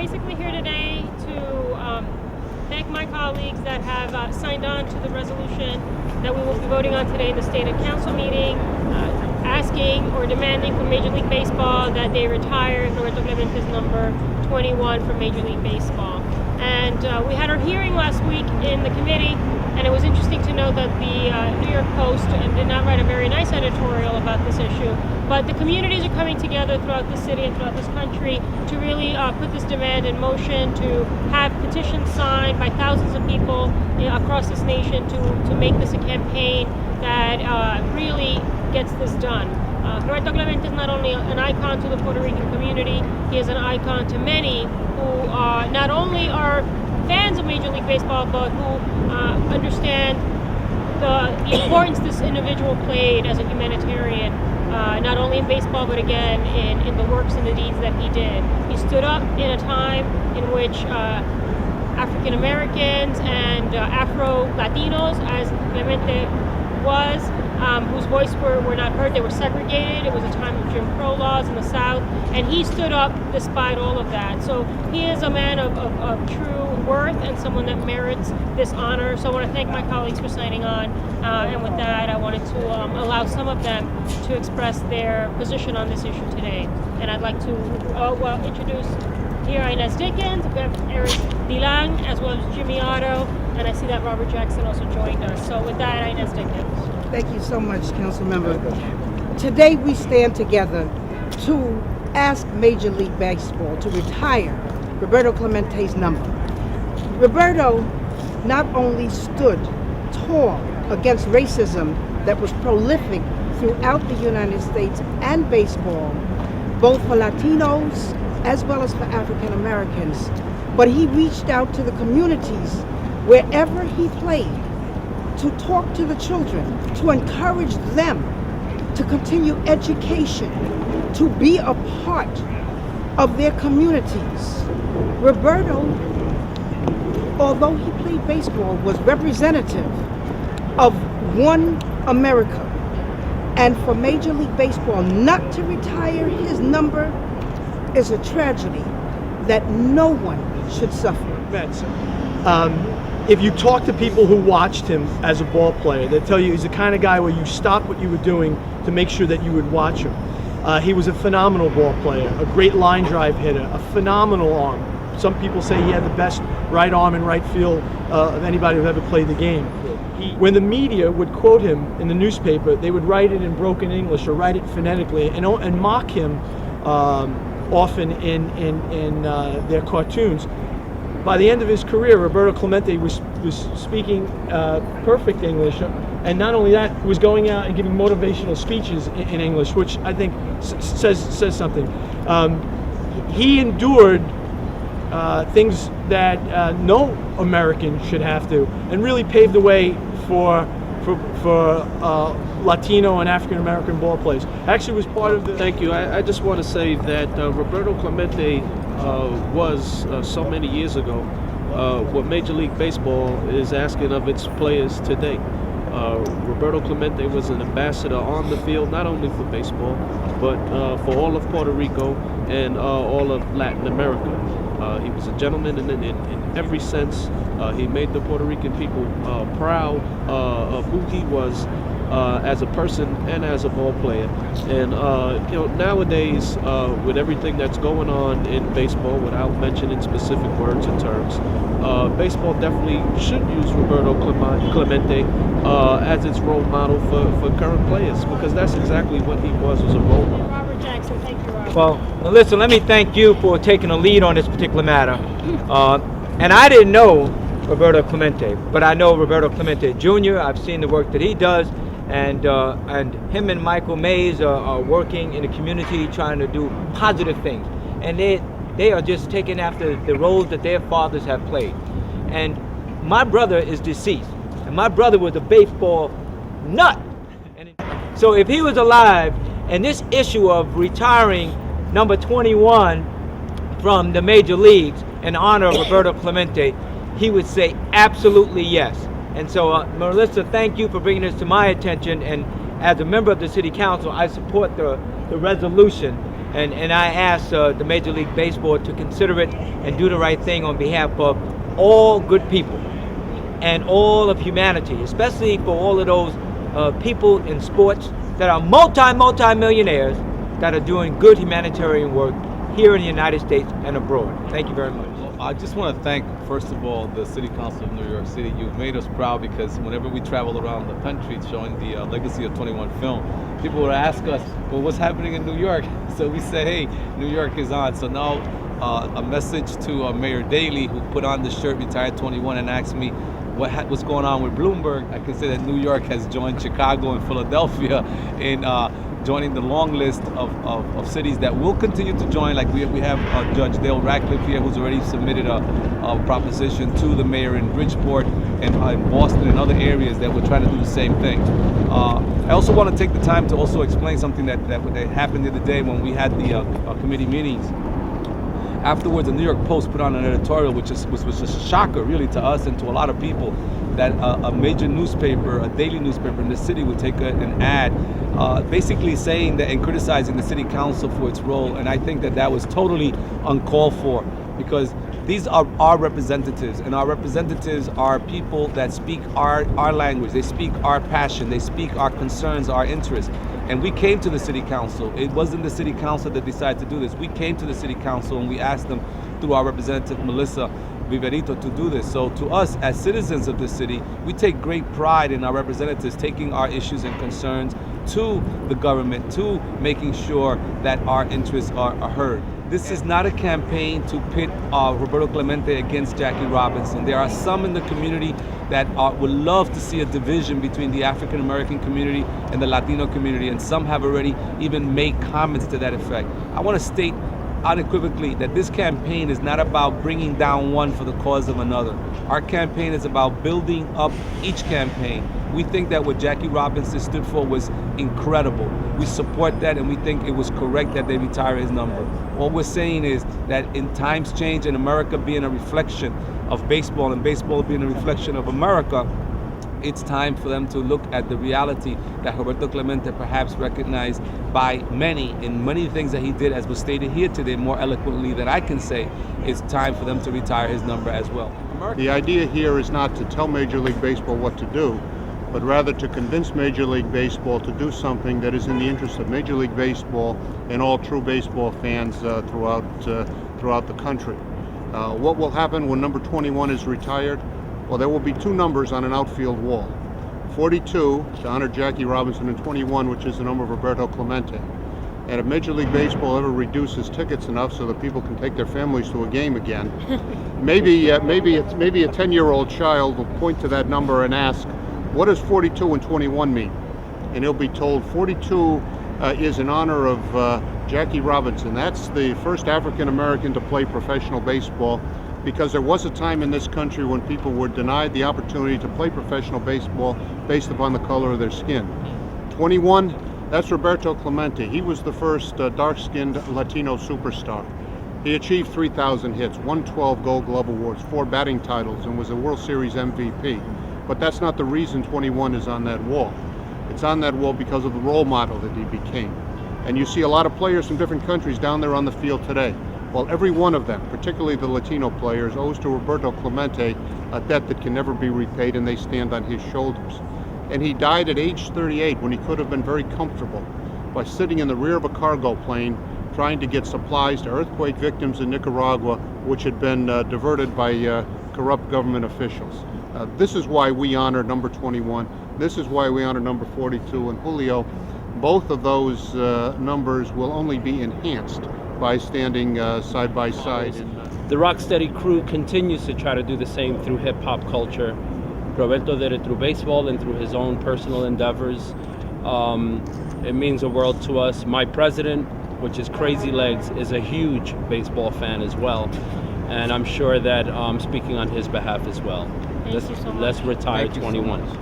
basically here today to thank my colleagues that have signed on to the resolution that we will be voting on today in the State and Council meeting, asking or demanding from Major League Baseball that they retire Roberto Clemente's number 21 from Major League Baseball. And we had our hearing last week in the committee, and it was interesting to note that the New York Post did not write a very nice editorial about this issue. But the communities are coming together throughout the city and throughout this country to really put this demand in motion, to have petitions signed by thousands of people across this nation to make this a campaign that really gets this done. Roberto Clemente is not only an icon to the Puerto Rican community, he is an icon to many who not only are fans of Major League Baseball, but who understand the importance this individual played as a humanitarian, not only in baseball, but again in the works and the deeds that he did. He stood up in a time in which African Americans and Afro-Latinos, as Clemente was, whose voice were not heard. They were segregated. It was a time of Jim Crow laws in the South, and he stood up despite all of that. So he is a man of true worth and someone that merits this honor. So I want to thank my colleagues for signing on, and with that, I wanted to allow some of them to express their position on this issue today. And I'd like to introduce here Inez Dickens, we have Eric DeLang, as well as Jimmy Otto, and I see that Robert Jackson also joined us. So with that, Inez Dickens. Thank you so much, Councilmember. Today we stand together to ask Major League Baseball to retire Roberto Clemente's number. Roberto not only stood tall against racism that was prolific throughout the United States and baseball, both for Latinos as well as for African Americans, but he reached out to the communities wherever he played to talk to the children, to encourage them to continue education, to be a part of their communities. Roberto, although he played baseball, was representative of one America. And for Major League Baseball not to retire his number is a tragedy that no one should suffer. If you talk to people who watched him as a ball player, they tell you he's the kind of guy where you stop what you were doing to make sure that you would watch him. He was a phenomenal ball player, a great line drive hitter, a phenomenal arm. Some people say he had the best right arm in right field of anybody who ever played the game. When the media would quote him in the newspaper, they would write it in broken English or write it phonetically and mock him often in their cartoons. By the end of his career, Roberto Clemente was speaking perfect English, and not only that, was going out and giving motivational speeches in English, which I think says something. He endured things that no American should have to, and really paved the way for Latino and African American ball players. Actually, was part of the. Thank you. I just want to say that Roberto Clemente was so many years ago what Major League Baseball is asking of its players today. Roberto Clemente was an ambassador on the field, not only for baseball, but for all of Puerto Rico and all of Latin America. He was a gentleman in every sense. He made the Puerto Rican people proud of who he was as a person and as a ball player. And nowadays, with everything that's going on in baseball, without mentioning specific words and terms, baseball definitely should use Roberto Clemente as its role model for current players, because that's exactly what he was a role model. Robert Jackson, thank you, Robert. Well, Melissa, let me thank you for taking a lead on this particular matter. And I didn't know Roberto Clemente, but I know Roberto Clemente Jr. I've seen the work that he does, and him and Michael Mays are working in the community trying to do positive things. And they are just taking after the roles that their fathers have played. And my brother is deceased, and my brother was a baseball nut. So if he was alive, and this issue of retiring number 21 from the major leagues in honor of Roberto Clemente, he would say absolutely yes. And so, Melissa, thank you for bringing this to my attention. And as a member of the City Council, I support the resolution. And I ask the Major League Baseball to consider it and do the right thing on behalf of all good people and all of humanity, especially for all of those people in sports that are multi-millionaires that are doing good humanitarian work here in the United States and abroad. Thank you very much. I just want to thank, first of all, the City Council of New York City. You've made us proud because whenever we travel around the country showing the legacy of 21 film, people would ask us, well, what's happening in New York? So we say, hey, New York is on. So now a message to Mayor Daley, who put on the shirt, Retired 21, and asked me what's going on with Bloomberg. I can say that New York has joined Chicago and Philadelphia in joining the long list of cities that will continue to join. Like we have Judge Dale Ratcliffe here, who's already submitted a proposition to the mayor in Bridgeport and in Boston and other areas that we're trying to do the same thing. I also want to take the time to also explain something that happened the other day when we had the committee meetings. Afterwards, the New York Post put on an editorial, which was just a shocker, really, to us and to a lot of people, that a major newspaper, a daily newspaper in the city, would take an ad basically saying that and criticizing the city council for its role. And I think that was totally uncalled for, because these are our representatives, and our representatives are people that speak our language. They speak our passion. They speak our concerns, our interests. And we came to the city council. It wasn't the city council that decided to do this. We came to the city council and we asked them through our representative Melissa Mark-Viverito to do this. So to us, as citizens of the city, we take great pride in our representatives taking our issues and concerns to the government, to making sure that our interests are heard. This is not a campaign to pit Roberto Clemente against Jackie Robinson. There are some in the community that would love to see a division between the African American community and the Latino community, and some have already even made comments to that effect. I want to state unequivocally that this campaign is not about bringing down one for the cause of another. Our campaign is about building up each campaign. We think that what Jackie Robinson stood for was incredible. We support that, and we think it was correct that they retire his number. What we're saying is that in times change, and America being a reflection of baseball and baseball being a reflection of America, it's time for them to look at the reality that Roberto Clemente perhaps recognized by many in many things that he did, as was stated here today more eloquently than I can say. It's time for them to retire his number as well. The idea here is not to tell Major League Baseball what to do, but rather to convince Major League Baseball to do something that is in the interest of Major League Baseball and all true baseball fans throughout the country. What will happen when number 21 is retired? Well, there will be two numbers on an outfield wall. 42 to honor Jackie Robinson, and 21, which is the number of Roberto Clemente. And if Major League Baseball ever reduces tickets enough so that people can take their families to a game again, maybe a 10-year-old child will point to that number and ask, what does 42 and 21 mean? And he'll be told 42 is in honor of Jackie Robinson. That's the first African American to play professional baseball, because there was a time in this country when people were denied the opportunity to play professional baseball based upon the color of their skin. 21, that's Roberto Clemente. He was the first dark-skinned Latino superstar. He achieved 3,000 hits, won 12 Gold Glove Awards, 4 batting titles, and was a World Series MVP. But that's not the reason 21 is on that wall. It's on that wall because of the role model that he became. And you see a lot of players from different countries down there on the field today. Well, every one of them, particularly the Latino players, owes to Roberto Clemente a debt that can never be repaid, and they stand on his shoulders. And he died at age 38 when he could have been very comfortable by sitting in the rear of a cargo plane trying to get supplies to earthquake victims in Nicaragua, which had been diverted by corrupt government officials. This is why we honor number 21. This is why we honor number 42. And Julio, both of those numbers will only be enhanced by standing side by side. The Rocksteady crew continues to try to do the same through hip-hop culture. Roberto did it through baseball and through his own personal endeavors. It means the world to us. My president, which is Crazy Legs, is a huge baseball fan as well. And I'm sure that I'm speaking on his behalf as well. Thank you so much. Let's retire Thank you so 21. much.